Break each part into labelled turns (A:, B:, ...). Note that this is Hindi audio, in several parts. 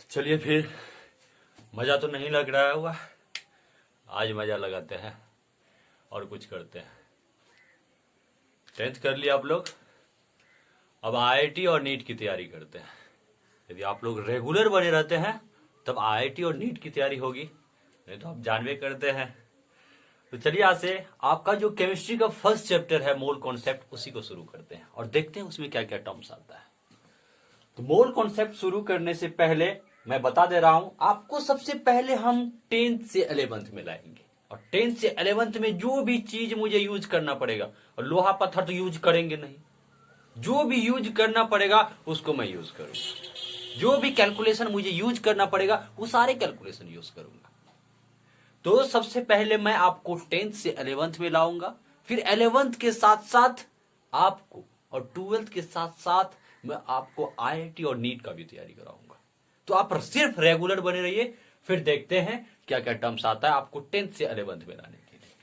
A: चलिए फिर, मजा तो नहीं लग रहा होगा, आज मजा लगाते हैं और कुछ करते हैं। 10th कर लिया आप लोग, अब आईआईटी और नीट की तैयारी करते हैं। यदि आप लोग रेगुलर बने रहते हैं तब आईआईटी और नीट की तैयारी होगी, नहीं तो आप जानवे करते हैं। तो चलिए आज से आपका जो केमिस्ट्री का फर्स्ट चैप्टर है मोल कॉन्सेप्ट, उसी को शुरू करते हैं और देखते हैं उसमें क्या क्या टर्म्स आता है। तो मोल कॉन्सेप्ट शुरू करने से पहले मैं बता दे रहा हूं आपको, सबसे पहले हम 10th से 11th में लाएंगे और 10th से 11th में जो भी चीज मुझे यूज करना पड़ेगा, और लोहा पत्थर तो यूज करेंगे नहीं, जो भी यूज करना पड़ेगा उसको मैं यूज करूंगा। जो भी कैलकुलेशन मुझे यूज करना पड़ेगा वो सारे कैलकुलेशन यूज करूंगा। तो सबसे पहले मैं आपको 10th से 11th में लाऊंगा, फिर 11th के साथ साथ आपको और 12th के साथ साथ मैं आपको आईआईटी और नीट का भी तैयारी कराऊंगा। तो आप सिर्फ रेगुलर बने रहिए, फिर देखते हैं क्या क्या टर्म्स आता है आपको 10th से 11th में लाने के लिए।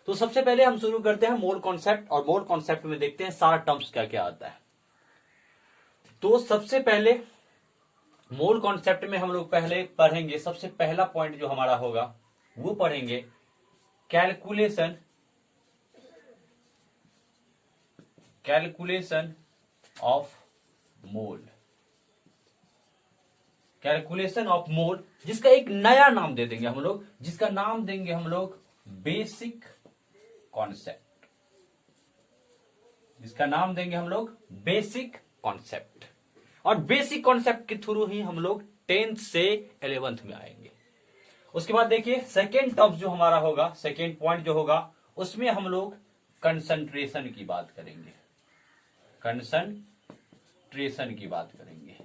A: तो सबसे पहले हम शुरू करते हैं मोल कॉन्सेप्ट, और मोल कॉन्सेप्ट में देखते हैं सारा टर्म्स क्या क्या आता है। तो सबसे पहले मोल कॉन्सेप्ट में हम लोग पहले पढ़ेंगे, सबसे पहला पॉइंट जो हमारा होगा वो पढ़ेंगे calculation of mole. Calculation of mole, जिसका एक नया नाम दे देंगे हम लोग, जिसका नाम देंगे हम लोग बेसिक कॉन्सेप्ट। जिसका नाम देंगे हम लोग बेसिक कॉन्सेप्ट, और बेसिक कॉन्सेप्ट के थ्रू ही हम लोग 10th से 11th में आएंगे। उसके बाद देखिए सेकेंड टर्म जो हमारा होगा, सेकेंड पॉइंट जो होगा, उसमें हम लोग कंसंट्रेशन की बात करेंगे। कंसंट्रेशन की बात करेंगे।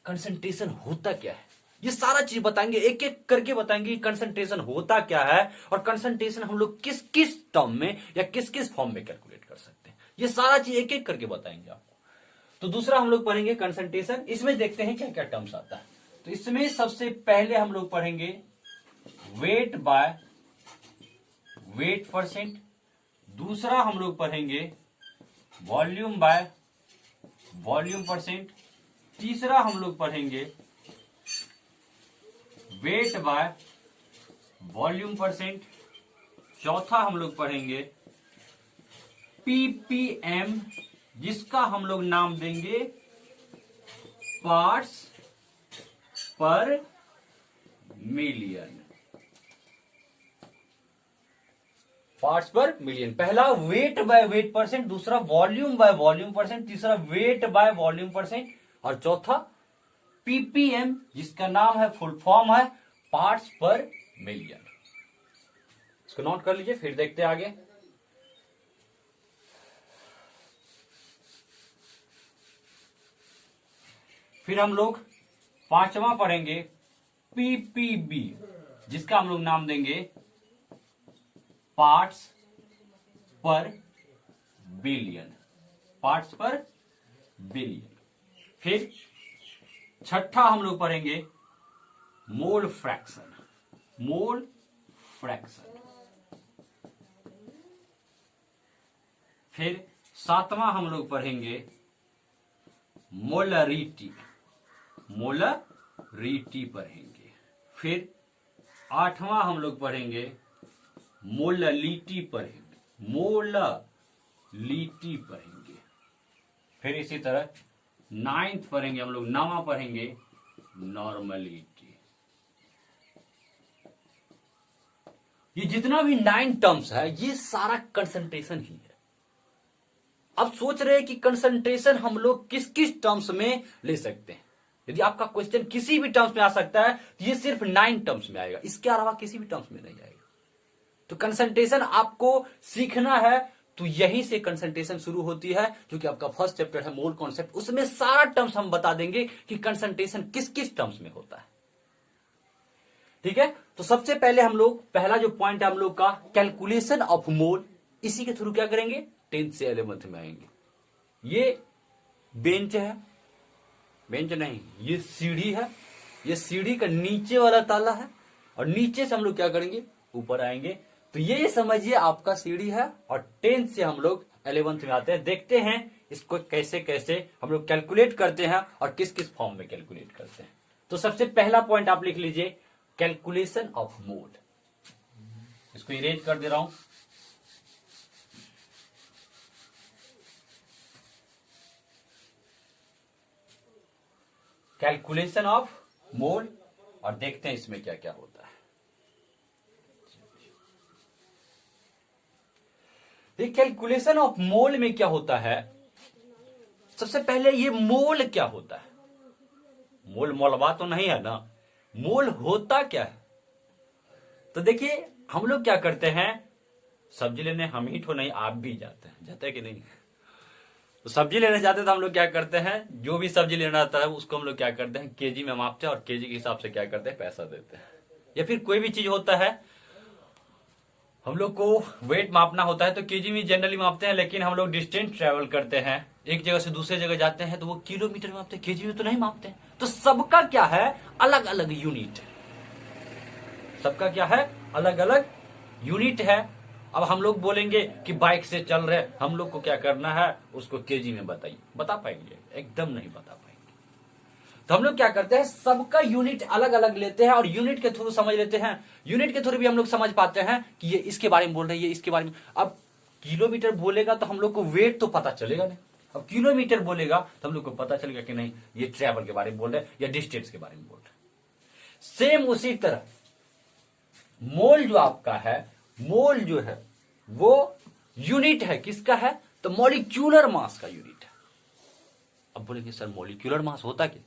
A: कंसंट्रेशन होता क्या है, ये सारा चीज बताएंगे, एक एक करके बताएंगे कंसंट्रेशन होता क्या है, और कंसंट्रेशन हम लोग किस किस टर्म में या किस किस फॉर्म में कैलकुलेट कर सकते हैं, ये सारा चीज एक एक करके बताएंगे आपको। तो दूसरा हम लोग पढ़ेंगे कंसंट्रेशन। इसमें देखते हैं क्या क्या टर्म्स आता है। तो इसमें सबसे पहले हम लोग पढ़ेंगे वेट बाय वेट परसेंट, दूसरा हम लोग पढ़ेंगे वॉल्यूम बाय वॉल्यूम परसेंट, तीसरा हम लोग पढ़ेंगे वेट बाय वॉल्यूम परसेंट, चौथा हम लोग पढ़ेंगे पीपीएम, जिसका हम लोग नाम देंगे पार्ट्स पर मिलियन। पार्ट्स पर मिलियन, पहला वेट बाय वेट परसेंट, दूसरा वॉल्यूम बाय वॉल्यूम परसेंट, तीसरा वेट बाय वॉल्यूम परसेंट, और चौथा पीपीएम, जिसका नाम है, फुल फॉर्म है पार्ट्स पर मिलियन। इसको नोट कर लीजिए, फिर देखते हैं आगे। फिर हम लोग पांचवा पढ़ेंगे पीपीबी, जिसका हम लोग नाम देंगे पार्ट्स पर बिलियन। पार्ट्स पर बिलियन। फिर छठा हम लोग पढ़ेंगे मोल फ्रैक्शन। Mole fraction. फिर सातवां हम लोग पढ़ेंगे मोलरिटी। मोलरिटी पढ़ेंगे। फिर आठवां हम लोग पढ़ेंगे मोललिटी पढ़ेंगे। मोललिटी पढ़ेंगे। फिर इसी तरह 9th पढ़ेंगे हम लोग, 9वां पढ़ेंगे नॉर्मलिटी। ये जितना भी 9 टर्म्स है ये सारा कंसंट्रेशन ही है। अब सोच रहे हैं कि कंसंट्रेशन हम लोग किस किस टर्म्स में ले सकते हैं। यदि आपका क्वेश्चन किसी भी टर्म्स में आ सकता है तो ये सिर्फ 9 टर्म्स में आएगा, इसके अलावा किसी भी टर्म्स में नहीं आएगा। तो कंसंट्रेशन आपको सीखना है, तो यहीं से कंसंट्रेशन शुरू होती है, जो कि आपका फर्स्ट चैप्टर है मोल कॉन्सेप्ट। उसमें सारा टर्म्स हम बता देंगे कि कंसंट्रेशन किस किस टर्म्स में होता है। ठीक है, तो सबसे पहले हम लोग पहला जो पॉइंट है हम लोग का कैलकुलेशन ऑफ मोल, इसी के थ्रू क्या करेंगे 10th से 11th में आएंगे। ये बेंच है, बेंच नहीं, ये सीढ़ी है, ये सीढ़ी का नीचे वाला ताला है, और नीचे से हम लोग क्या करेंगे ऊपर आएंगे। तो ये समझिए आपका सीढ़ी है, और 10th से हम लोग 11th में आते हैं। देखते हैं इसको कैसे कैसे हम लोग कैलकुलेट करते हैं और किस किस फॉर्म में कैलकुलेट करते हैं।
B: तो सबसे पहला पॉइंट आप लिख लीजिए, कैलकुलेशन ऑफ मोल। इसको इरेज कर दे रहा हूं। कैलकुलेशन ऑफ मोल, और देखते हैं इसमें क्या क्या होता है। ये कैलकुलेशन ऑफ मोल में क्या होता है, सबसे पहले ये मोल क्या होता है। मोल मोलवा तो नहीं है ना, मोल होता क्या है। तो देखिए हम लोग क्या करते हैं, सब्जी लेने हम ही तो नहीं, आप भी जाते हैं, जाते हैं कि नहीं। तो सब्जी लेने जाते हैं तो हम लोग क्या करते हैं, जो भी सब्जी लेना आता है उसको हम लोग क्या करते हैं, केजी में मापते हैं और केजी के हिसाब से क्या करते हैं, पैसा देते हैं। या फिर कोई भी चीज होता है, हम लोग को वेट मापना होता है तो केजी में जनरली मापते हैं, लेकिन हम लोग डिस्टेंस ट्रेवल करते हैं, एक जगह से दूसरे जगह जाते हैं तो वो किलोमीटर में मापते हैं, केजी में तो नहीं मापते हैं। तो सबका क्या है, अलग अलग यूनिट है। सबका क्या है, अलग अलग यूनिट है। अब हम लोग बोलेंगे कि बाइक से चल रहे, हम लोग को क्या करना है, उसको केजी में बताइए, बता पाएंगे, एकदम नहीं बता पाएंगे। तो हम लोग क्या करते हैं, सबका यूनिट अलग अलग लेते हैं और यूनिट के थ्रू समझ लेते हैं। यूनिट के थ्रू भी हम लोग समझ पाते हैं कि ये इसके बारे में बोल रहे हैं, ये इसके बारे में। अब किलोमीटर बोलेगा तो हम लोग को वेट तो पता चलेगा नहीं, अब किलोमीटर बोलेगा तो हम लोग को पता चलेगा कि नहीं ये ट्रेवल के बारे में बोल रहे हैं या डिस्टेंस के बारे में बोल रहे हैं। सेम उसी तरह मोल जो आपका है, मोल जो है वो यूनिट है, किसका है, तो मॉलिक्यूलर मास का यूनिट है। अब बोलेंगे सर मॉलिक्यूलर मास होता क्या,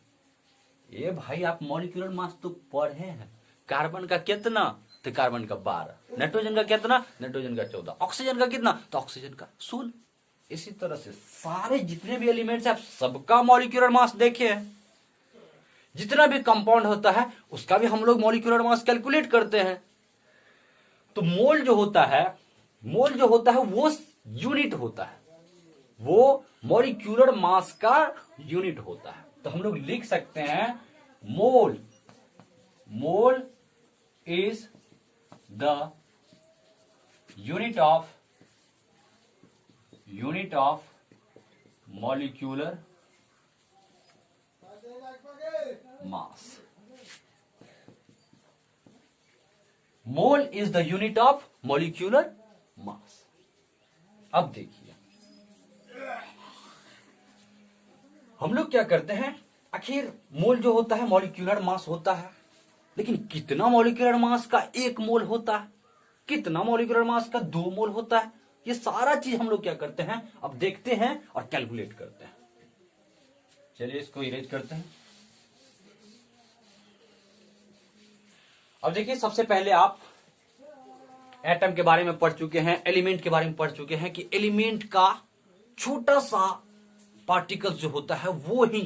B: ये भाई आप मॉलिक्यूलर मास तो पढ़े हैं, कार्बन का कितना, तो कार्बन का 12, नाइट्रोजन का कितना, नाइट्रोजन का 14, ऑक्सीजन का कितना, तो ऑक्सीजन का 16। इसी तरह से सारे जितने भी एलिमेंट्स हैं, आप सबका मॉलिक्यूलर मास देखे हैं। जितना भी कंपाउंड होता है उसका भी हम लोग मॉलिक्यूलर मास कैलकुलेट करते हैं। तो मोल जो होता है, मोल जो होता है वो यूनिट होता है, वो मॉलिक्यूलर मास का यूनिट होता है। तो हम लोग लिख सकते हैं mole, mole is the unit of molecular mass. Mole is the unit of molecular mass. अब देखिए हम लोग क्या करते हैं, आखिर मोल जो होता है मॉलिक्यूलर मास होता है, लेकिन कितना मॉलिक्यूलर मास का 1 मोल होता है, कितना मॉलिक्यूलर मास का 2 मोल होता है, ये सारा चीज हम लोग क्या करते हैं, अब देखते हैं और कैलकुलेट करते हैं। चलिए इसको इरेज करते हैं। अब देखिए सबसे पहले आप एटम के बारे में पढ़ चुके हैं, एलिमेंट के बारे में पढ़ चुके हैं कि एलिमेंट का छोटा सा पार्टिकल्स जो होता है वो ही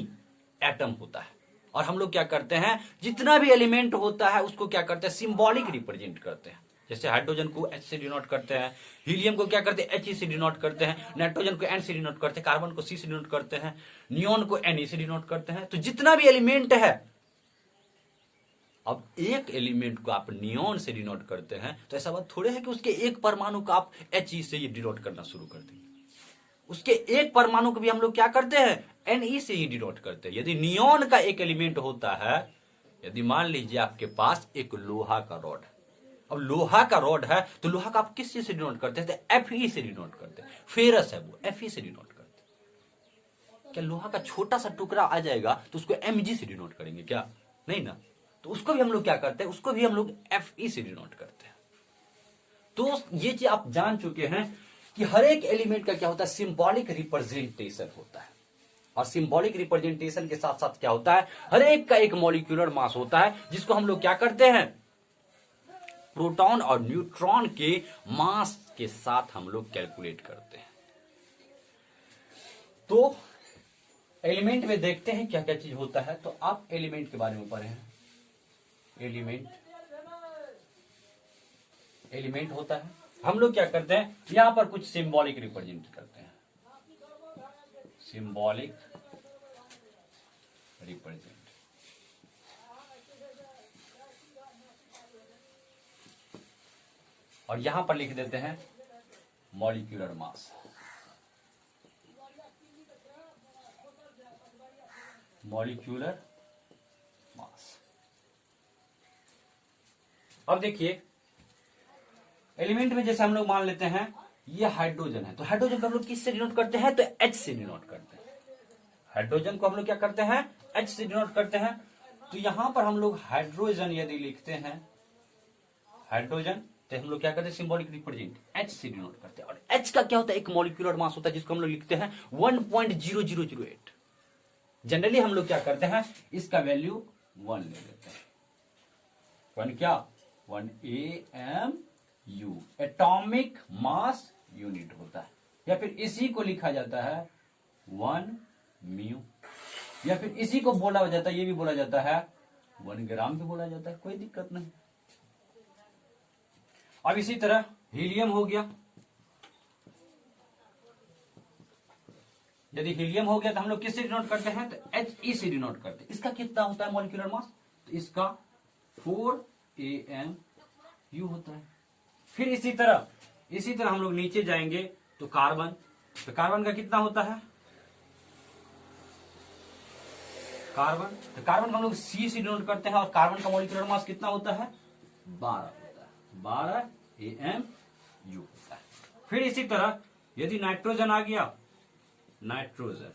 B: एटम होता है। और हम लोग क्या करते हैं, जितना भी एलिमेंट होता है उसको क्या करते हैं, सिंबॉलिक रिप्रेजेंट करते हैं। जैसे हाइड्रोजन को H से डिनोट करते हैं, हीलियम को क्या करते हैं, He से डिनोट करते हैं, नाइट्रोजन को N से डिनोट करते हैं, कार्बन को C से डिनोट करते हैं, नियोन को Ne से डिनोट करते हैं। तो जितना भी एलिमेंट है, अब एक एलिमेंट को आप नियोन से डिनोट करते हैं तो ऐसा बात थोड़े है कि उसके एक परमाणु को आप He से ही डिनोट करना शुरू कर देंगे। उसके एक परमाणु को भी हम लोग क्या करते हैं, Ne से ही डिनोट करते हैं। यदि नियोन का एक एलिमेंट होता है, यदि मान लीजिए आपके पास एक लोहा का रॉड है, अब लोहा का रॉड है तो लोहा का आप किस चीज से डिनोट करते हैं, तो Fe से डिनोट करते हैं। फेरस है वो Fe से डिनोट करते हैं। क्या लोहा का छोटा सा टुकड़ा आ जाएगा तो उसको Mg से डिनोट करेंगे क्या, नहीं ना। तो उसको भी हम लोग क्या करते हैं, उसको भी हम लोग Fe से डिनोट करते हैं। तो ये चीज आप जान चुके हैं कि हर एक एलिमेंट का क्या होता है, सिंबॉलिक रिप्रेजेंटेशन होता है। और सिंबॉलिक रिप्रेजेंटेशन के साथ साथ क्या होता है, हर एक का एक मॉलिक्यूलर मास होता है, जिसको हम लोग क्या करते हैं, प्रोटॉन और न्यूट्रॉन के मास के साथ हम लोग कैलकुलेट करते हैं। तो एलिमेंट में देखते हैं क्या क्या चीज होता है। तो आप एलिमेंट के बारे में पढ़े हैं, एलिमेंट होता है, हम लोग क्या करते हैं, यहां पर कुछ सिंबॉलिक रिप्रेजेंट करते हैं, सिंबॉलिक रिप्रेजेंट। और यहां पर लिख देते हैं मॉलिक्यूलर मास, मॉलिक्यूलर मास। अब देखिए एलिमेंट में जैसे हम लोग मान लेते हैं ये हाइड्रोजन है, तो हाइड्रोजन को हम लोग किससे डिनोट करते हैं? तो H से डिनोट करते हैं। हाइड्रोजन को हम लोग क्या करते हैं? H से डिनोट करते हैं। तो यहां पर हम लोग हाइड्रोजन यदि लिखते हैं हाइड्रोजन, तो हम लोग क्या करते हैं? सिंबॉलिक रिप्रेजेंट H से डिनोट करते हैं। और H का क्या होता है? एक मॉलिक्यूलर मास होता है जिसको हम लोग लिखते हैं 1.0008। जनरली हम लोग क्या करते हैं? इसका वैल्यू 1 ले लेते हैं। 1 क्या? 1 AMU एटॉमिक मास यूनिट होता है, या फिर इसी को लिखा जाता है 1 म्यू, या फिर इसी को बोला जाता है, ये भी बोला जाता है 1 ग्राम भी बोला जाता है, कोई दिक्कत नहीं। अब इसी तरह हीलियम हो गया। यदि हीलियम हो गया तो हम लोग किससे डिनोट करते हैं? तो He से डिनोट करते हैं। इसका कितना होता है मॉलिक्यूलर मास? तो इसका 4 AMU होता है। फिर इसी तरह हम लोग नीचे जाएंगे तो कार्बन, तो कार्बन का कितना होता है? कार्बन, तो कार्बन को हम लोग C से डिनोट करते हैं, और कार्बन का मॉलिक्यूलर मास कितना होता है? 12 होता है। 12 AMU होता है। फिर इसी तरह यदि नाइट्रोजन आ गया, नाइट्रोजन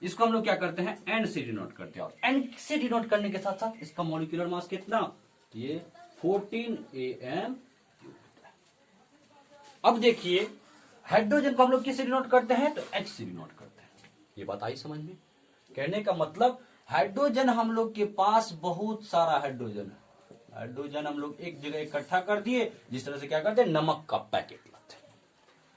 B: इसको हम लोग क्या करते हैं? N से डिनोट करते हैं, और N से डिनोट करने के साथ साथ इसका मॉलिक्यूलर मास कितना? ये 14 AMU होता है। अब देखिए हाइड्रोजन को हम लोग किससे डिनोट करते हैं? तो H से डिनोट करते हैं। ये बात आई समझ में? कहने का मतलब हाइड्रोजन हम लोग के पास बहुत सारा हाइड्रोजन है। हाइड्रोजन हम लोग एक जगह इकट्ठा कर दिए, जिस तरह से क्या करते हैं? नमक का पैकेट लाते हैं।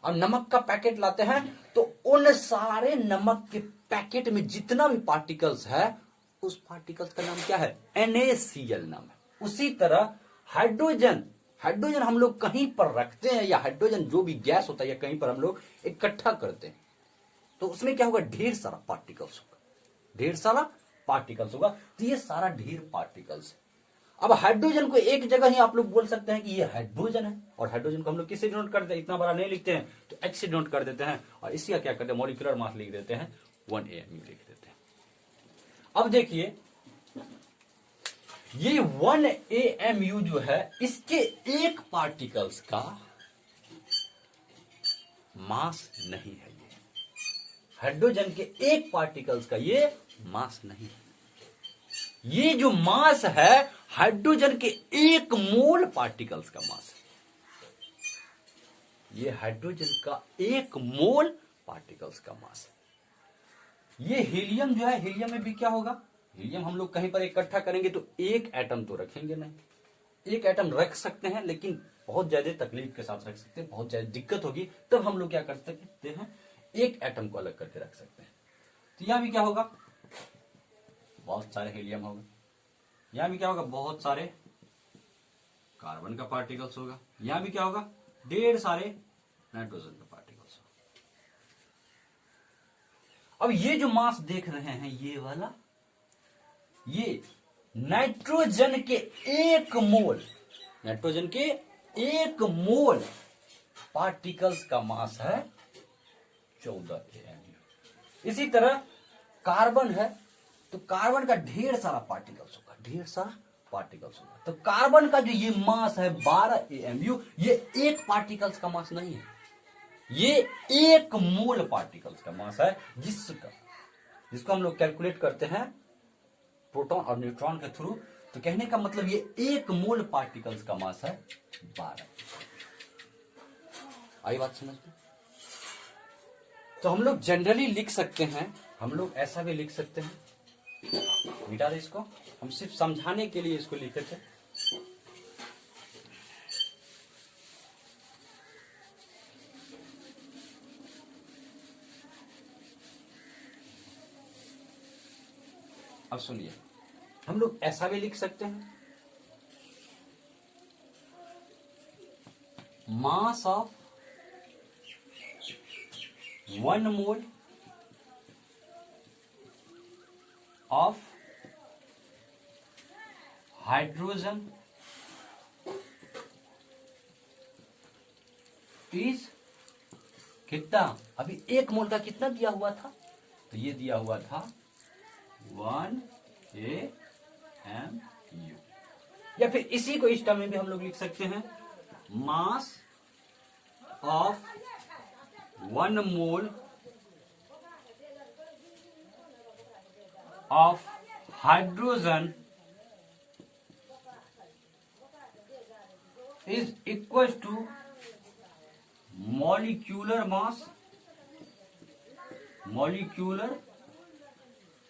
B: अब नमक का पैकेट लाते हैं तो उन सारे नमक के पैकेट में जितना भी पार्टिकल्स है, उस पार्टिकल्स का नाम क्या है? NaCl नाम है। उसी तरह हाइड्रोजन हम लोग कहीं पर रखते हैं, या हाइड्रोजन जो भी गैस होता है या कहीं पर हम लोग इकट्ठा करते हैं, तो उसमें क्या होगा? ढेर सारा पार्टिकल्स होगा। तो ये सारा ढेर पार्टिकल्स है। अब हाइड्रोजन को एक जगह ही आप लोग बोल सकते हैं कि ये हाइड्रोजन है, और हाइड्रोजन को हम लोग किससे डिनोट करते हैं? इतना बड़ा नहीं लिखते हैं, तो H से डिनोट कर देते हैं, और इसी का क्या करते हैं? मॉलिक्यूलर मास लिख देते हैं 1 AMU लिख देते हैं। अब देखिए ये 1 AMU जो है, इसके एक पार्टिकल्स का मास नहीं है। ये हाइड्रोजन के एक पार्टिकल्स का ये मास नहीं है। ये जो मास है हाइड्रोजन के 1 मोल पार्टिकल्स का मास है। ये हाइड्रोजन का 1 मोल पार्टिकल्स का मास है। ये हीलियम जो है, हीलियम में भी क्या होगा? हीलियम हम लोग कहीं पर इकट्ठा करेंगे तो एक एटम तो रखेंगे नहीं। एक एटम रख सकते हैं, लेकिन बहुत ज्यादा तकलीफ के साथ रख सकते हैं, बहुत ज्यादा दिक्कत होगी, तब हम लोग क्या कर सकते हैं? एक एटम को अलग करके रख सकते हैं। तो यहां भी क्या होगा? बहुत सारे हीलियम होगा। यहां भी क्या होगा? बहुत सारे कार्बन का पार्टिकल्स होगा। यहां भी क्या होगा? ढेर सारे नाइट्रोजन का पार्टिकल्स होगा। अब ये जो मास देख रहे हैं, ये वाला, ये नाइट्रोजन के 1 मोल पार्टिकल्स का मास है 14 AMU। इसी तरह कार्बन है, तो कार्बन का ढेर सारा पार्टिकल्स होगा। तो कार्बन का जो ये मास है 12 AMU, ये एक पार्टिकल्स का मास नहीं है, ये 1 मोल पार्टिकल्स का मास है, जिसको हम लोग कैलकुलेट करते हैं प्रोटॉन और न्यूट्रॉन के थ्रू। तो कहने का मतलब ये 1 मोल पार्टिकल्स का मास है 12। आई बात समझ में? तो हम लोग जनरली लिख सकते हैं, हम लोग ऐसा भी लिख सकते हैं, मिटा दे इसको, हम सिर्फ समझाने के लिए इसको लिखे थे। अब सुनिए, हम लोग ऐसा भी लिख सकते हैं, mass of 1 mole of hydrogen is कितना? अभी 1 मोल का कितना दिया हुआ था? तो ये दिया हुआ था 1 AMU। AMU। या फिर इसी को इस टर्म में भी हम लोग लिख सकते हैं, mass of 1 mole of hydrogen is equals to molecular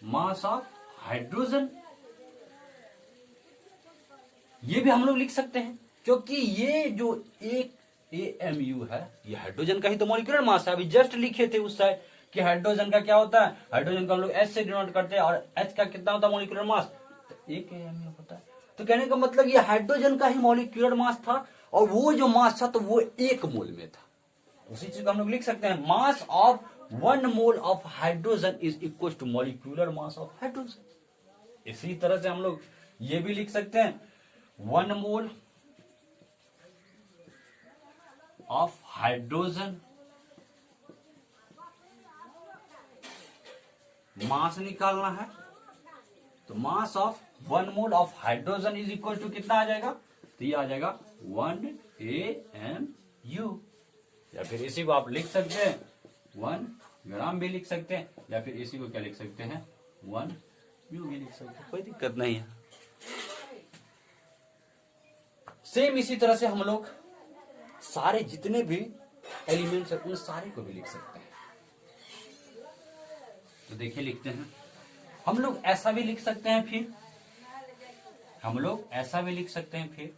B: mass of hydrogen. ये भी हम लोग लिख सकते हैं, क्योंकि ये जो एक AMU है ये हाइड्रोजन का ही तो मॉलिक्यूलर मास है। अभी जस्ट लिखे थे उस साइड कि हाइड्रोजन का क्या होता है, हाइड्रोजन को हम लोग H से डिनोट करते हैं, और H का कितना होता है मॉलिक्यूलर मास, तो 1 AMU होता है। तो कहने का मतलब ये हाइड्रोजन का ही मॉलिक्यूलर मास था, और वो जो मास था तो वो 1 मोल में था। उसी चीज को हम लोग लिख सकते हैं, mass of 1 mole of hydrogen is equal to molecular mass of hydrogen. इसी तरह से हम लोग ये भी लिख सकते हैं, 1 मोल ऑफ हाइड्रोजन, मास निकालना है तो mass of 1 mole of hydrogen is equal to कितना आ जाएगा, तो ये आ जाएगा 1 AMU। या फिर इसी को आप लिख सकते हैं 1 ग्राम भी लिख सकते हैं, या फिर इसी को क्या लिख सकते हैं 1 म्यू भी लिख सकते हैं, कोई दिक्कत नहीं है। सेम इसी तरह से हम लोग सारे जितने भी एलिमेंट्स है उन सारे को भी लिख सकते हैं। तो देखिए लिखते हैं, हम लोग ऐसा भी लिख सकते हैं, फिर हम लोग ऐसा भी लिख सकते हैं, फिर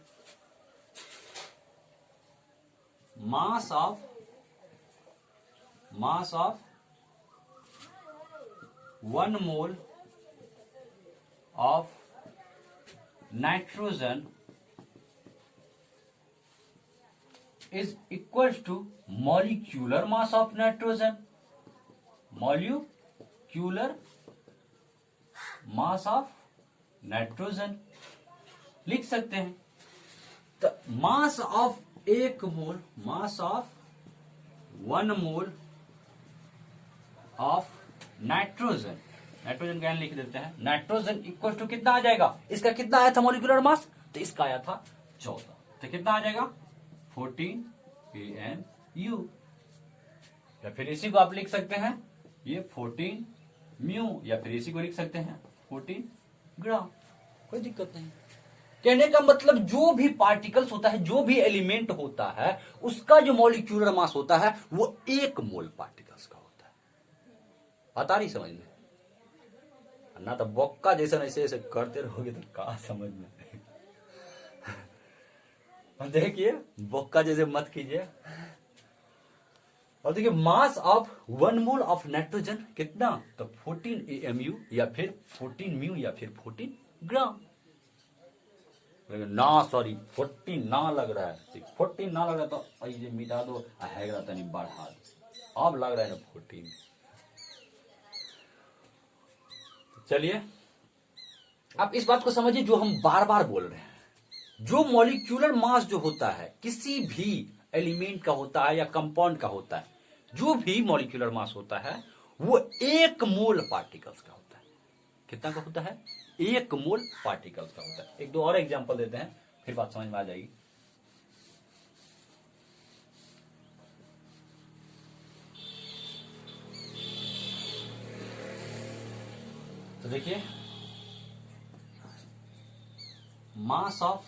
B: मास of 1 mole of nitrogen is equals to molecular mass of nitrogen, molecular mass of nitrogen लिख सकते हैं। तो mass of 1 mole, mass of 1 mole of nitrogen, nitrogen का लिख देते हैं, नाइट्रोजन इक्वल टू कितना आ जाएगा, इसका कितना आया था मॉलिक्यूलर मास, तो इसका आया था 14, तो कितना आ जाएगा 14 AMU। या फिर इसी को आप लिख सकते हैं ये 14 म्यू, या फिर इसी को लिख सकते हैं 14 ग्राम, कोई दिक्कत नहीं। कहने का मतलब जो भी पार्टिकल्स होता है, जो भी एलिमेंट होता है, उसका जो मॉलिक्यूलर मास होता है वो 1 मोल पार्टिकल्स का होता है। आता नहीं समझ में, ना तो बॉक्का जैसा ऐसे ऐसे करते रहोगे तो कहा समझ में। देखिए बोक्का जैसे मत कीजिए। और देखिए mass of 1 mole of nitrogen कितना, तो 14 AMU, या फिर 14 म्यू, या फिर 14 ग्राम। ना सॉरी 14 ना लग रहा है, 14 ना लग रहा तो ये मिटा दो, हैगा तनी बढ़ा दो, अब लग रहा है ना 14। चलिए आप इस बात को समझिए जो हम बार बार बोल रहे हैं, जो मॉलिक्यूलर मास जो होता है किसी भी एलिमेंट का होता है या कंपाउंड का होता है, जो भी मॉलिक्यूलर मास होता है वो 1 मोल पार्टिकल्स का होता है। कितना का होता है, 1 मोल पार्टिकल्स का होता है। एक दो और एग्जांपल देते हैं, फिर बात समझ में आ जाएगी। तो देखिए mass of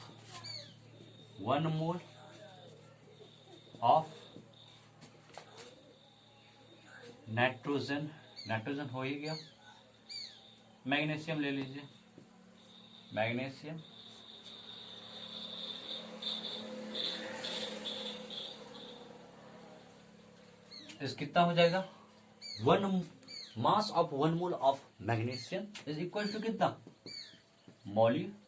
B: 1 mole of nitrogen, nitrogen हो ही गया, मैग्नीशियम ले लीजिए, मैग्नीशियम इस कितना हो जाएगा, 1 mass of 1 mole of magnesium is equal to कितना, मॉलिक्यूलर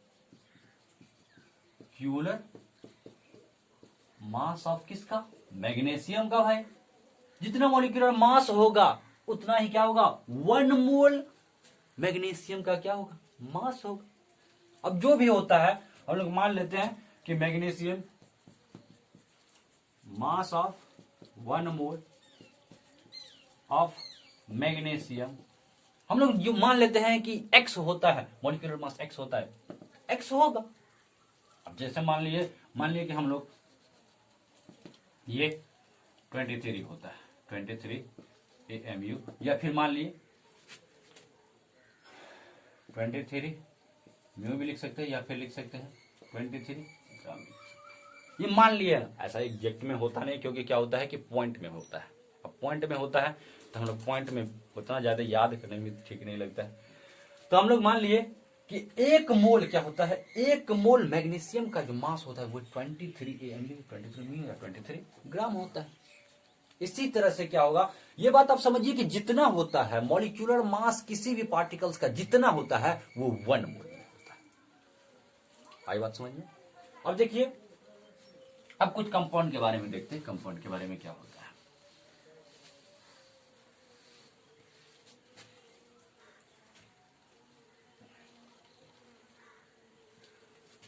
B: मास ऑफ किसका, मैग्नीशियम का। भाई जितना मॉलिक्यूलर मास होगा उतना ही क्या होगा, 1 मोल मैग्नीशियम का क्या होगा, मास होगा। अब जो भी होता है हम लोग मान लेते हैं कि magnesium mass of 1 mole of magnesium, हम लोग जो मान लेते हैं कि x होता है, मॉलिक्यूलर मास x होता है, X होगा। अब जैसे मान लिए कि हम लोग ये 23 होता है, 23 AMU, या फिर मान लिए 23 म्यू भी लिख सकते हैं, या फिर लिख सकते हैं 23 ग्राम। ये मान लिया, ऐसा एग्जैक्ट में होता नहीं, क्योंकि क्या होता है कि पॉइंट में होता है। अब पॉइंट में होता है तो हम लोग पॉइंट में उतना ज्यादा याद करने में ठीक नहीं लगता है। तो हम लोग मान लिए कि 1 मोल क्या होता है, 1 मोल मैग्नीशियम का जो मास होता है वो 23 AMU, 23 म्यू या 23 ग्राम होता है। इसी तरह से क्या होगा, ये बात आप समझिए कि जितना होता है मॉलिक्यूलर मास किसी भी पार्टिकल्स का जितना होता है वो 1 मोल में होता है। आई बात समझ में? अब देखिए, अब कुछ कंपाउंड के बारे में देखते हैं, कंपाउंड के बारे में क्या होता है।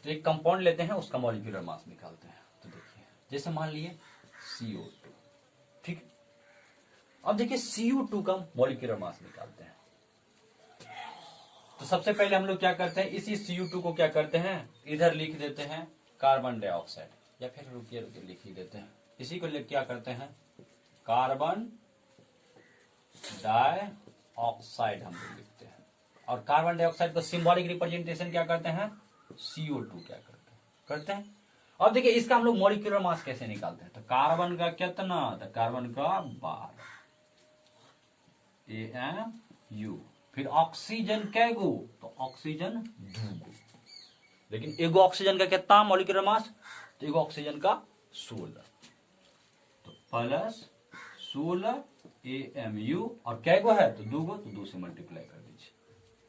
B: तो एक कंपाउंड लेते हैं, उसका मॉलिक्यूलर मास निकालते हैं। तो देखिए, जैसे मान लिए CO2, ठीक। अब देखिए CO2 का मॉलिक्यूलर मास निकालते हैं। तो सबसे पहले हम लोग क्या करते हैं, इसी CO2 को क्या करते हैं, इधर लिख देते हैं कार्बन डाइऑक्साइड, या फिर रुकिए लिख ही देते हैं, इसी को क्या करते हैं कार्बन डाइऑक्साइड हम लोग लिखते हैं। और कार्बन डाइऑक्साइड का सिंबॉलिक रिप्रेजेंटेशन क्या करते हैं, CO2 क्या करते हैं। अब देखिए इसका हम लोग मॉलिक्यूलर मास कैसे निकालते हैं। तो कार्बन का कितना, तो कार्बन का 12 AMU। फिर ऑक्सीजन कैगो, तो ऑक्सीजन 2 गो। लेकिन एगो ऑक्सीजन का कितना मॉलिक्यूलर मास, तो एगो ऑक्सीजन का 16, तो प्लस 16 AMU। और कैगो है तो 2 गो, तो 2 से मल्टीप्लाई कर दीजिए।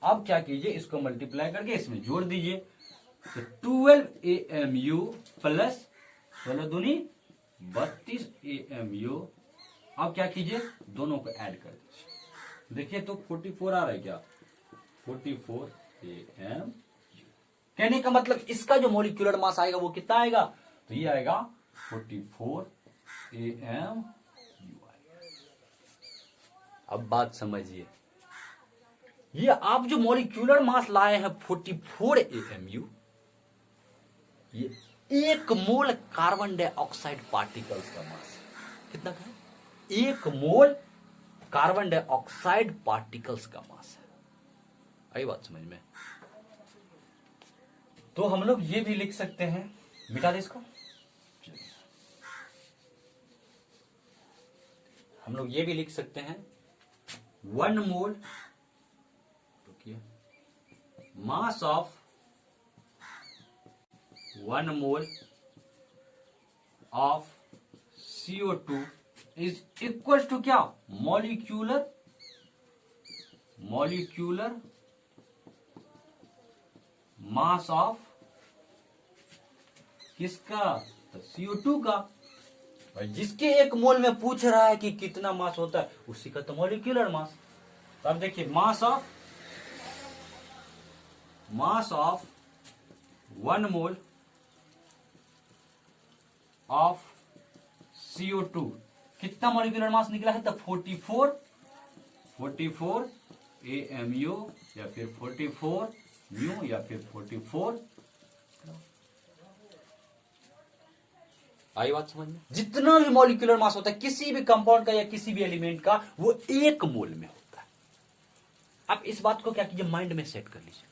B: अब क्या कीजिए, इसको मल्टीप्लाई करके इसमें जोड़ दीजिए, तो 12 AMU प्लस 16 दूनी 32 AMU। अब क्या कीजिए, दोनों को ऐड कर दीजिए। देखिए तो 44 आ रहा है क्या, 44 AMU। कहने का मतलब इसका जो मॉलिक्यूलर मास आएगा वो कितना आएगा, तो ये आएगा 44 AMU आएगा। अब बात समझिए, ये आप जो मॉलिक्यूलर मास लाए हैं 44 AMU, ये 1 मोल कार्बन डाइऑक्साइड पार्टिकल्स का मास कितना है, 1 मोल कार्बन डाइऑक्साइड पार्टिकल्स का मास है। आई बात समझ में? तो हम लोग ये भी लिख सकते हैं, मिटा दे इसको, हम लोग ये भी लिख सकते हैं 1 mole mass of 1 mole of CO2 is equal to क्या, मॉलिक्यूलर मास ऑफ किसका, तो CO2 का। और जिसके 1 मोल में पूछ रहा है कि कितना मास होता है, उसी का तो मॉलिक्यूलर मास। तो अब देखिए mass of 1 mole of CO2 कितना मॉलिक्यूलर मास निकला है, तो 44 AMU या फिर 44 म्यू या फिर 44। आई बात समझ में? जितना भी मॉलिक्यूलर मास होता है किसी भी कंपाउंड का या किसी भी एलिमेंट का, वो 1 मोल में होता है। आप इस बात को क्या कीजिए, माइंड में सेट कर लीजिए।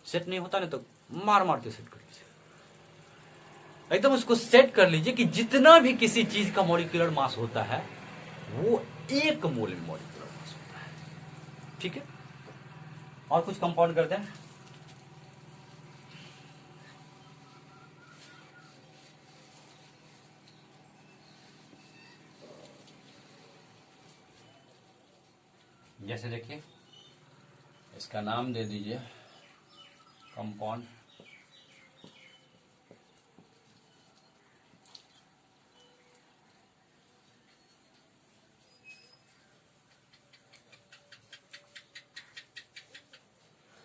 B: सेट नहीं होता ना तो मार के सेट कर लीजिए, एकदम उसको सेट कर लीजिए कि जितना भी किसी चीज का मॉलिक्यूलर मास होता है वो 1 मोल में मॉलिक्यूलर मास होता है। ठीक है, और कुछ कंपाउंड करते हैं। जैसे देखिए, इसका नाम दे दीजिए कंपाउंड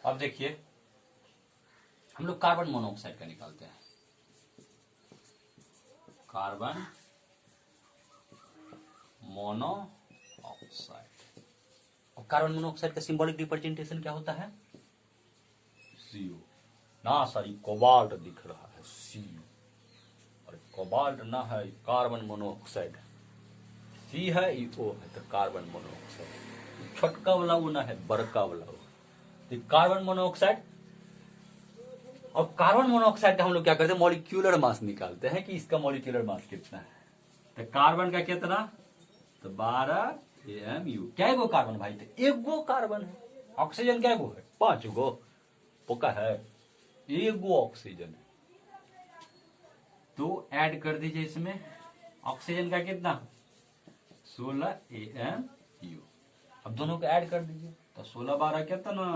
B: अब देखिए हम लोग कार्बन मोनोऑक्साइड का निकालते हैं, कार्बन मोनोऑक्साइड। और कार्बन मोनोऑक्साइड का सिंबॉलिक रिप्रेजेंटेशन क्या होता है, CO। ना सर कोबाल्ट दिख रहा है सी, और कोबाल्ट ना है कार्बन मोनोऑक्साइड, सी है ओ है तो कार्बन मोनोऑक्साइड, छोटका वाला वो ना है बड़का वाला वो, तो कार्बन मोनोऑक्साइड। और कार्बन मोनोऑक्साइड का हम लोग क्या करते हैं, मॉलिक्यूलर मास निकालते हैं कि इसका मॉलिक्यूलर मास कितना है। तो कार्बन का कितना, तो 12 AMU। क्या गो कार्बन भाई, तो एक गो कार्बन है। ऑक्सीजन क्या गो है, 5 गो, पोका है एक गो ऑक्सीजन है। तो ऐड कर दीजिए इसमें, ऑक्सीजन का कितना 16 AMU। अब दोनों को ऐड कर दीजिए, तो 16 12 कितना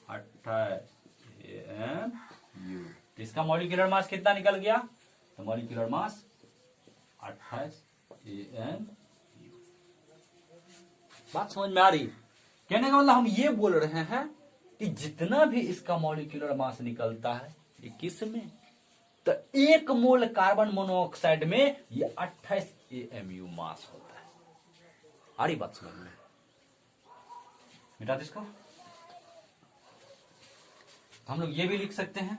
B: 28 AMU। तो इसका मॉलिक्यूलर मास कितना निकल गया, तो मॉलिक्यूलर मास 28 AMU। बात समझ में आ रही, कहने का मतलब हम ये बोल रहे हैं कि जितना भी इसका मॉलिक्यूलर मास निकलता है ये किस में, तो 1 मोल कार्बन मोनोऑक्साइड में ये 28 AMU मास होता है। आ रही बात समझ में, मिटा दो इसको। तो हम लोग ये भी लिख सकते हैं,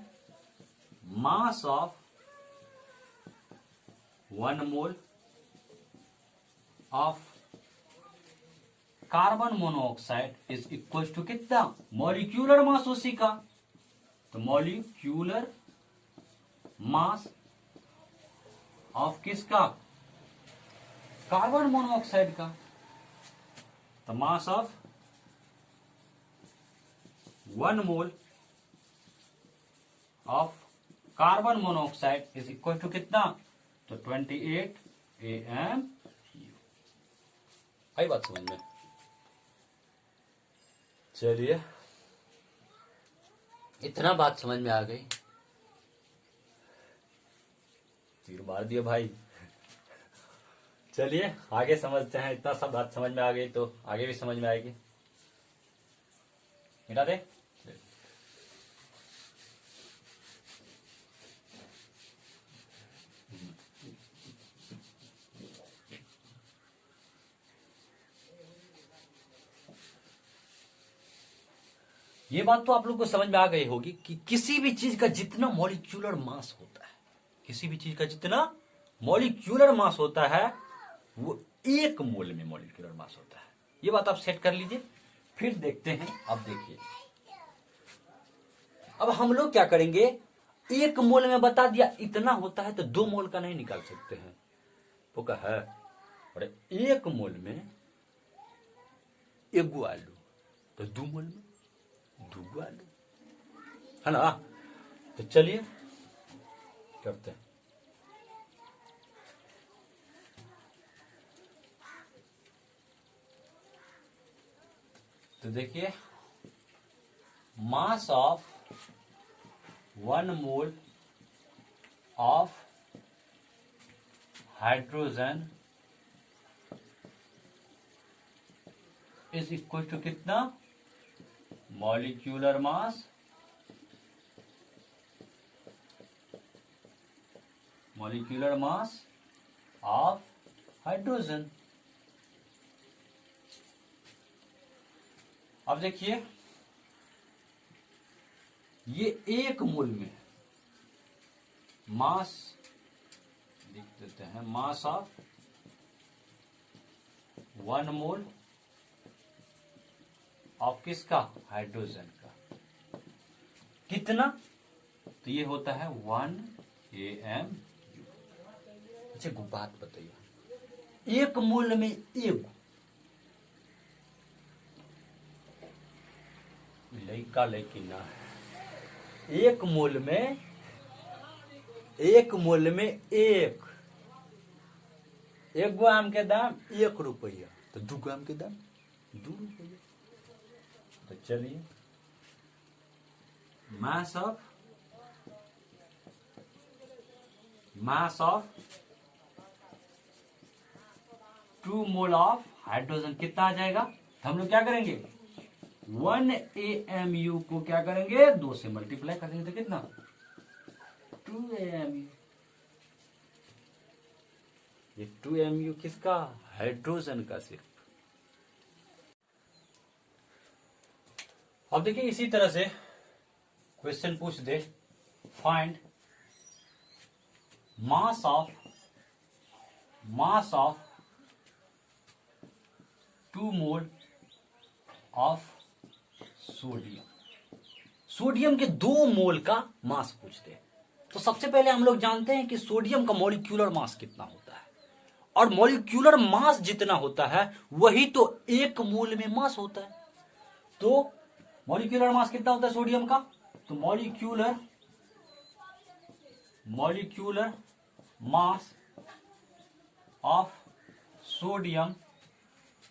B: mass of 1 mole of carbon monoxide is equal to कितना, मॉलिक्यूलर मास उसी का, तो मॉलिक्यूलर मास ऑफ किसका, कार्बन मोनोऑक्साइड का। तो mass of 1 mole of carbon monoxide is equal to कितना, तो 28 AMU। आई बात समझ में, चलिए इतना बात समझ में आ गई, तीर मार दिया भाई। चलिए आगे समझते हैं, इतना सब बात समझ में आ गई तो आगे भी समझ में आएगी। मिटा दे, ये बात तो आप लोग को समझ में आ गई होगी कि किसी भी चीज का जितना मॉलिक्यूलर मास होता है, किसी भी चीज का जितना मॉलिक्यूलर मास होता है वो 1 मोल में मॉलिक्यूलर मास होता है। ये बात आप सेट कर लीजिए, फिर देखते हैं। अब देखिए, अब हम लोग क्या करेंगे, 1 मोल में बता दिया इतना होता है तो 2 मोल का नहीं निकाल सकते हैं, वो का है। और 1 मोल में 1 गो आलू, तो 2 मोल में 2 गो आलू, है ना। तो चलिए करते हैं। तो देखिए, mass of 1 mole of hydrogen is equal to कितना, मॉलिक्यूलर मास ऑफ हाइड्रोजन। अब देखिए, ये 1 मोल में मास लिख देते हैं, मास ऑफ 1 मोल ऑफ किसका, हाइड्रोजन का, कितना, तो ये होता है 1 AMU। अच्छा को बात बताइए, 1 मोल में 1 लड़का लड़की ना है, 1 मोल में 1 गो आम के दाम 1 रुपया, तो 2 गो आम के दाम 2 रुपया। तो चलिए, मास ऑफ 2 मोल ऑफ हाइड्रोजन कितना आ जाएगा, तो हम लोग क्या करेंगे, 1 AMU को क्या करेंगे, 2 से मल्टीप्लाई कर देंगे, तो कितना 2 AMU। ये 2 AMU किसका, हाइड्रोजन का सिर्फ। अब देखिए इसी तरह से क्वेश्चन पूछ दे, find mass of 2 mole of sodium. Sodium के 2 मोल का मास पूछते हैं। तो सबसे पहले हम लोग जानते हैं कि सोडियम का मॉलिक्यूलर मास कितना होता है, और मॉलिक्यूलर मास जितना होता है वही तो 1 मोल में मास होता है। तो मॉलिक्यूलर मास कितना होता है सोडियम का? तो molecular mass of sodium,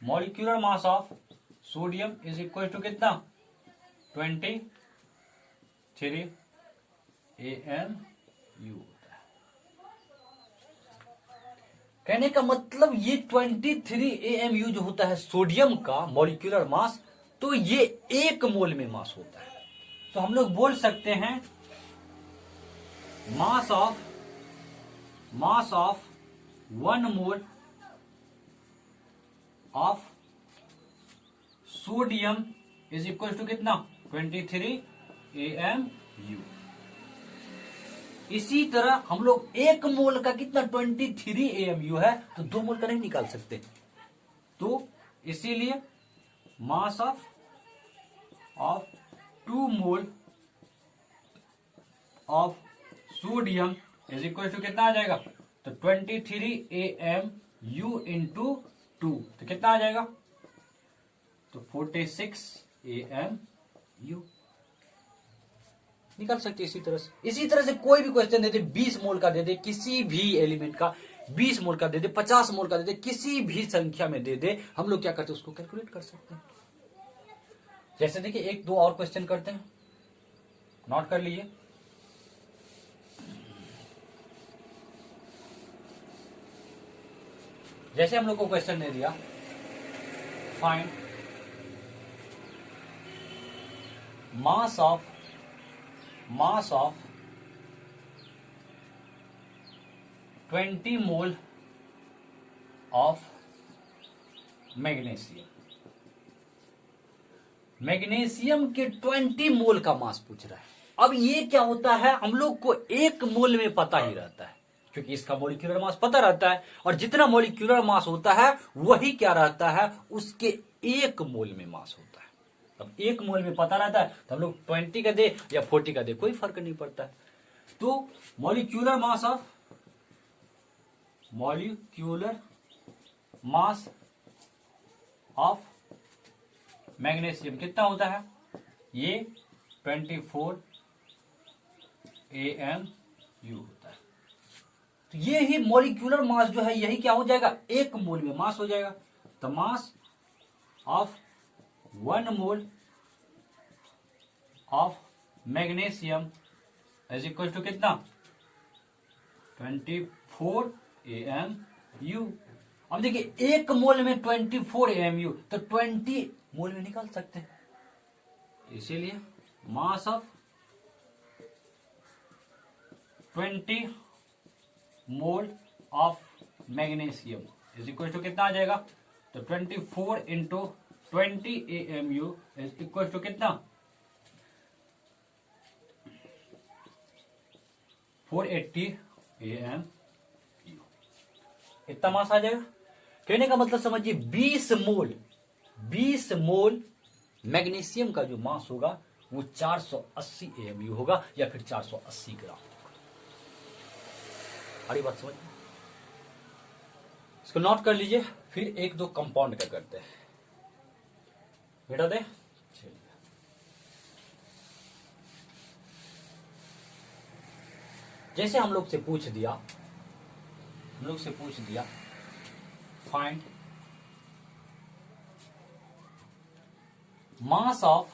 B: molecular mass of sodium is equal to कितना? 23 AMU होता है। कहने का मतलब ये 23 AMU जो होता है सोडियम का मॉलिक्यूलर मास, तो ये 1 मोल में मास होता है। तो हम लोग बोल सकते हैं mass of 1 mole of sodium is equal to कितना? 23 AMU। इसी तरह हम लोग 1 मोल का कितना 23 AMU है, तो 2 मोल का नहीं निकाल सकते। तो इसीलिए mass of 2 mole of sodium is equal to कितना आ जाएगा? तो 23 AMU इंटू 2, तो कितना आ जाएगा? तो 46 AMU निकाल सकते इसी तरह से। इसी तरह से कोई भी क्वेश्चन दे दे, 20 मोल का दे दे, किसी भी एलिमेंट का 20 मोल का दे दे, 50 मोल का दे दे, किसी भी संख्या में दे दे, हम लोग क्या करते हैं उसको कैलकुलेट कर सकते हैं। जैसे देखिए 1-2 और क्वेश्चन करते हैं, नोट कर लीजिए। जैसे हम लोग को क्वेश्चन दे दिया, find mass of 20 mole of magnesium. Magnesium के 20 मोल का मास पूछ रहा है। अब ये क्या होता है, हम लोग को 1 मोल में पता ही रहता है, क्योंकि इसका मॉलिक्यूलर मास पता रहता है, और जितना मॉलिक्यूलर मास होता है वही क्या रहता है, उसके 1 मोल में मास होता है। अब 1 मोल में पता रहता है तो हम लोग 20 का दे या 40 का दे, कोई फर्क नहीं पड़ता है। तो मॉलिक्यूलर मास ऑफ मैग्नीशियम कितना होता है? ये 24 AMU होता है। तो ये ही मॉलिक्यूलर मास जो है यही क्या हो जाएगा? 1 मोल में मास हो जाएगा। तो mass of 1 mole of magnesium is equal to कितना? 24 AMU। अब देखिए 1 मोल में 24 AMU, तो 20 मोल में निकाल सकते हैं। इसीलिए mass of 20 mole of magnesium is equal to कितना आ जाएगा? तो 24 into 20 AMU is equal to कितना? 480 AMU। इतना मास आ जाएगा। कहने का मतलब समझिए 20 मोल मैग्नीशियम का जो मास होगा वो 480 AMU होगा, या फिर 480 ग्राम होगा। सारी बात समझ में? इसको नोट कर लीजिए, फिर 1-2 कंपाउंड का करते हैं। बेटा दे, चलिए जैसे हम लोग से पूछ दिया, find mass of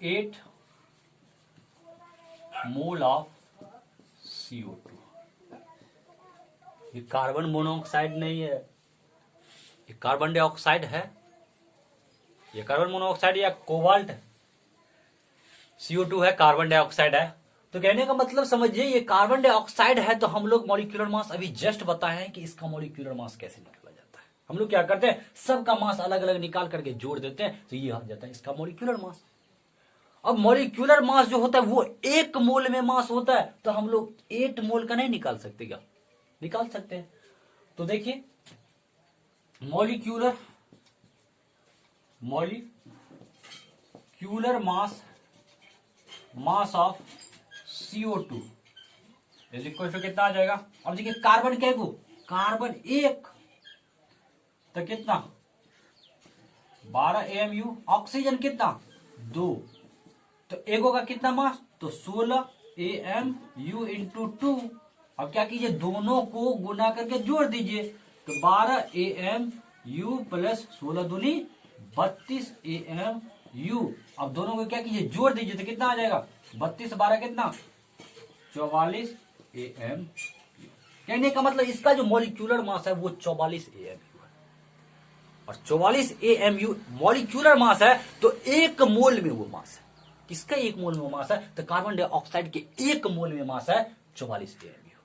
B: 8 mole of CO2। ये कार्बन मोनोऑक्साइड नहीं है, ये कार्बन डाइऑक्साइड है। ये कार्बन मोनोऑक्साइड या कोबाल्ट, CO2 है, कार्बन डाइऑक्साइड है। तो कहने का मतलब समझिए ये कार्बन डाइऑक्साइड है, तो हम लोग मॉलिक्यूलर मास अभी जस्ट बताए हैं कि इसका मॉलिक्यूलर मास कैसे निकाला जाता है। हम लोग क्या करते हैं, सबका मास अलग अलग निकाल करके जोड़ देते हैं, तो ये आ जाता है इसका मॉलिक्यूलर मास। अब मॉलिक्यूलर मास जो होता है वो 1 मोल में मास होता है, तो हम लोग 8 मोल का नहीं निकाल सकते क्या? निकाल सकते हैं। तो देखिए molecular mass of CO2 is equal to कितना आ जाएगा? अब देखिए कार्बन क्या है, कार्बन 1, तो कितना 12 AMU, ऑक्सीजन कितना 2, तो एगो का कितना मास, तो 16 AMU इंटू 2। अब क्या कीजिए, दोनों को गुना करके जोड़ दीजिए, तो 12 AMU प्लस 16 दूनी 32 AMU। अब दोनों को क्या कीजिए, जोड़ दीजिए, तो कितना आ जाएगा, 32 12 कितना 44 AMU। कहने का मतलब इसका जो मॉलिक्यूलर मास है वो 44 AMU है, और 44 AMU मॉलिक्यूलर मास है, तो 1 मोल में वो मास है। किसका 1 मोल में वो मास है? तो कार्बन डाइऑक्साइड के 1 मोल में मास है 44 AMU।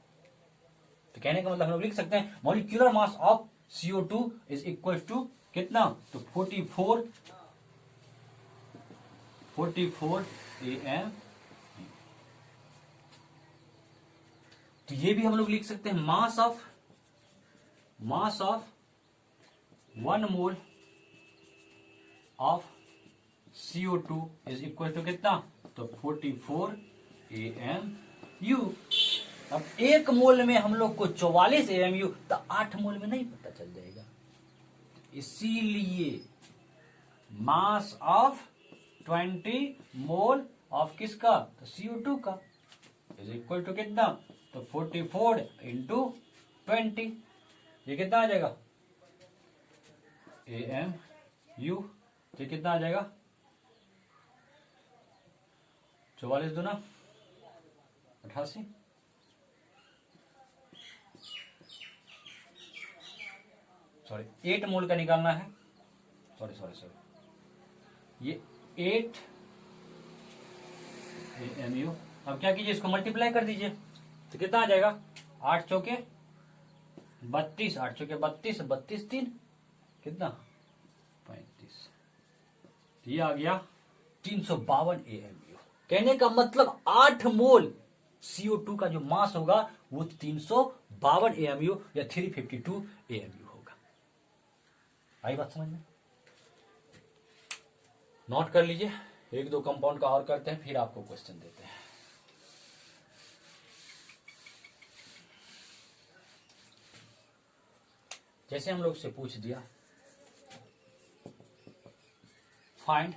B: तो कहने का मतलब हम लोग लिख सकते हैं molecular mass of CO2 is equal to कितना, तो 44 AMU। तो ये भी हम लोग लिख सकते हैं mass of 1 mole of CO2 is equal to कितना, तो 44 AMU। अब 1 मोल में हम लोग को 44 AMU, तो 8 मोल में नहीं पता चल जाएगा। इसीलिए मास ऑफ 20 मोल ऑफ किसका, तो CO2 का इज इक्वल टू कितना, तो 44 इंटू 20, ये कितना आ जाएगा AMU। ये कितना आ जाएगा, 44 दूना 88, सॉरी 8 मोल का निकालना है, सॉरी ये 8 AMU। अब क्या कीजिए, इसको मल्टीप्लाई कर दीजिए, तो कितना आ जाएगा, 8 चौके 32, 8 चौके 32, 32 3 कितना 35, ये आ गया 352 AMU। कहने का मतलब 8 मोल CO2 का जो मास होगा वो 352 AMU या 352 AMU होगा। आई बात समझ में? नोट कर लीजिए, 1-2 कंपाउंड का और करते हैं, फिर आपको क्वेश्चन देते हैं। जैसे हम लोग से पूछ दिया, find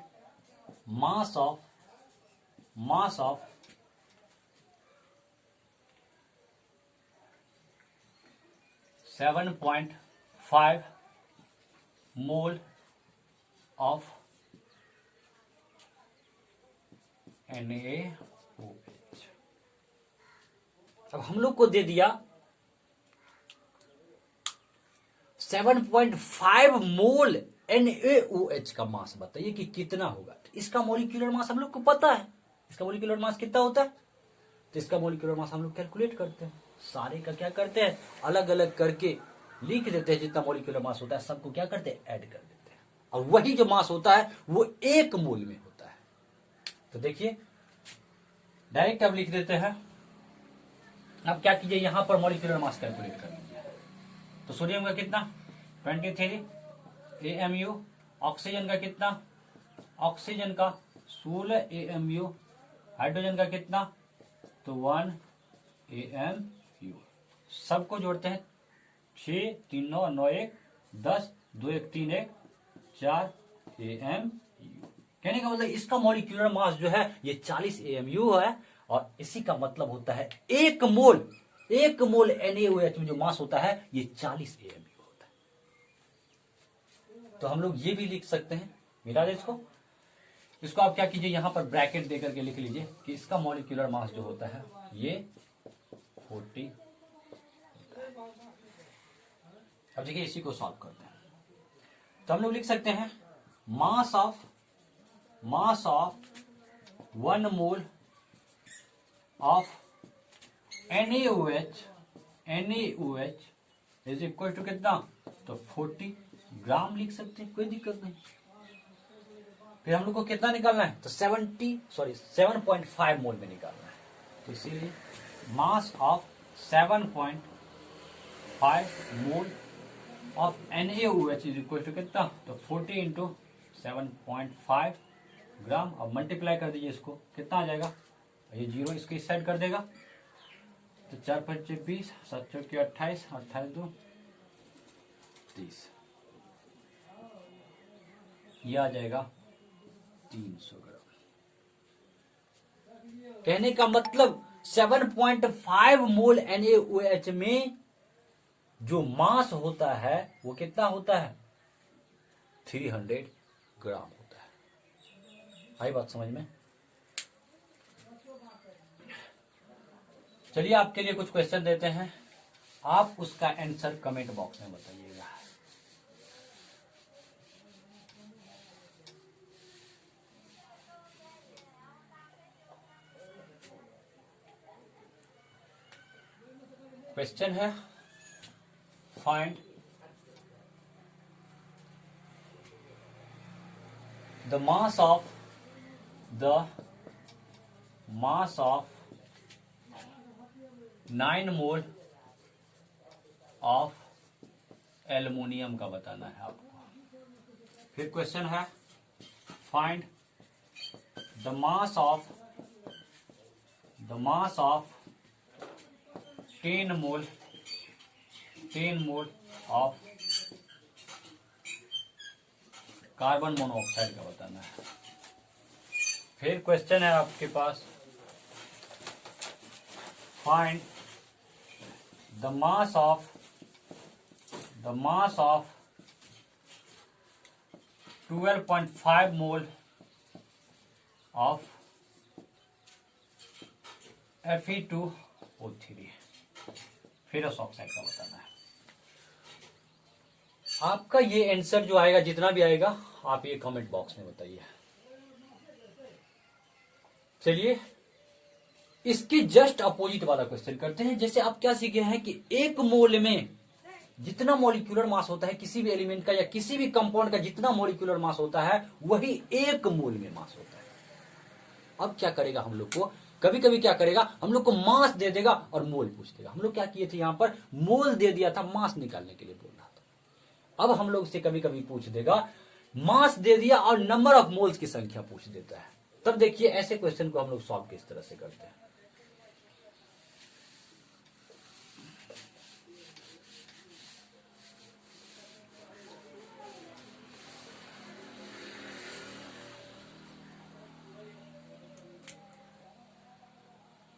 B: mass of 7.5 mole of NaOH। अब हम लोग को दे दिया 7.5 मोल NaOH का मास, बताइए कि कितना होगा। तो इसका मॉलिक्यूलर मास हम लोग को पता है, इसका मॉलिक्यूलर मास कितना होता है, तो इसका मॉलिक्यूलर मास हम लोग कैलकुलेट करते हैं। सारे का क्या करते हैं, अलग अलग करके लिख देते हैं, जितना मॉलिक्यूलर मास होता है सबको क्या करते हैं, ऐड कर देते हैं, और वही जो मास होता है वो 1 मोल में होता है। तो देखिए डायरेक्ट अब लिख देते हैं। अब क्या कीजिए, यहां पर मॉलिक्यूलर मास कैलकुलेट कर लीजिए। तो सोडियम का कितना 23 AMU, ऑक्सीजन का कितना, ऑक्सीजन का 16 AMU, हाइड्रोजन का कितना, तो 1 AMU। सबको जोड़ते हैं, 6 3 9 9 1 10 2 1 3 1 4 AMU। कहने का मतलब इसका मॉलिक्यूलर मास जो है ये 40 AMU है, और इसी का मतलब होता है 1 मोल NaOH में जो मास होता है ये 40 AMU होता है। तो हम लोग ये भी लिख सकते हैं, मिटा दे इसको आप क्या कीजिए, यहां पर ब्रैकेट देकर के लिख लीजिए कि इसका मॉलिक्यूलर मास जो होता है ये 40। अब देखिए इसी को सॉल्व करते हैं, तो हम लोग लिख सकते हैं mass of 1 mole of NaOH is equal to कितना, तो 40 ग्राम लिख सकते हैं, कोई दिक्कत नहीं। फिर हम लोग को कितना निकालना है, तो 7.5 मोल में निकालना है। तो इसीलिए mass of 7.5 mole of NaOH is equal to कितना, तो 40 इंटू 7.5 ग्राम। अब मल्टीप्लाई कर दीजिए इसको, कितना आ जाएगा, ये जीरो इसको इस साइड कर देगा, तो 4 5 20, 7 चौके 28, 28 2 30, ये आ जाएगा 300 ग्राम। कहने का मतलब 7.5 मोल NaOH में जो मास होता है वो कितना होता है, 300 ग्राम होता है। आई बात समझ में। चलिए आपके लिए कुछ क्वेश्चन देते हैं, आप उसका आंसर कमेंट बॉक्स में बताइएगा। क्वेश्चन है, find the mass of 9 mole of aluminium का बताना है आपको। फिर क्वेश्चन है, find the mass of 10 mole of carbon monoxide का बताना है। फिर क्वेश्चन है आपके पास, find the mass of 12.5 mole of Fe2O3 ferrous oxide का बताना है। आपका ये आंसर जो आएगा, जितना भी आएगा, आप ये कमेंट बॉक्स में बताइए। चलिए इसके जस्ट अपोजिट वाला क्वेश्चन करते हैं। जैसे आप क्या सीखे हैं कि 1 मोल में जितना मॉलिक्यूलर मास होता है किसी भी एलिमेंट का या किसी भी कंपाउंड का, जितना मॉलिक्यूलर मास होता है वही 1 मोल में मास होता है। अब क्या करेगा हम लोग को, कभी कभी क्या करेगा, हम लोग को मास दे देगा और मोल पूछ देगा। हम लोग क्या किए थे, यहां पर मोल दे दिया था, मास निकालने के लिए बोल रहा था। अब हम लोग से कभी कभी पूछ देगा, मास दे दिया और नंबर ऑफ मोल्स की संख्या पूछ देता है। तब देखिए ऐसे क्वेश्चन को हम लोग सॉल्व किस तरह से करते हैं।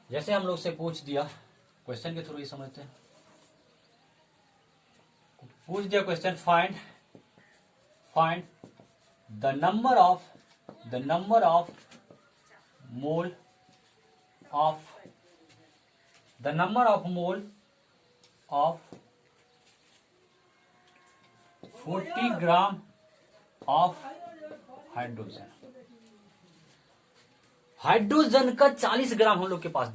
B: जैसे हम लोग से पूछ दिया, क्वेश्चन के थ्रू ही समझते हैं। पूछ दिया question, find the number of mole of 40 gram of hydrogen का 40 ग्राम हम लोग के पास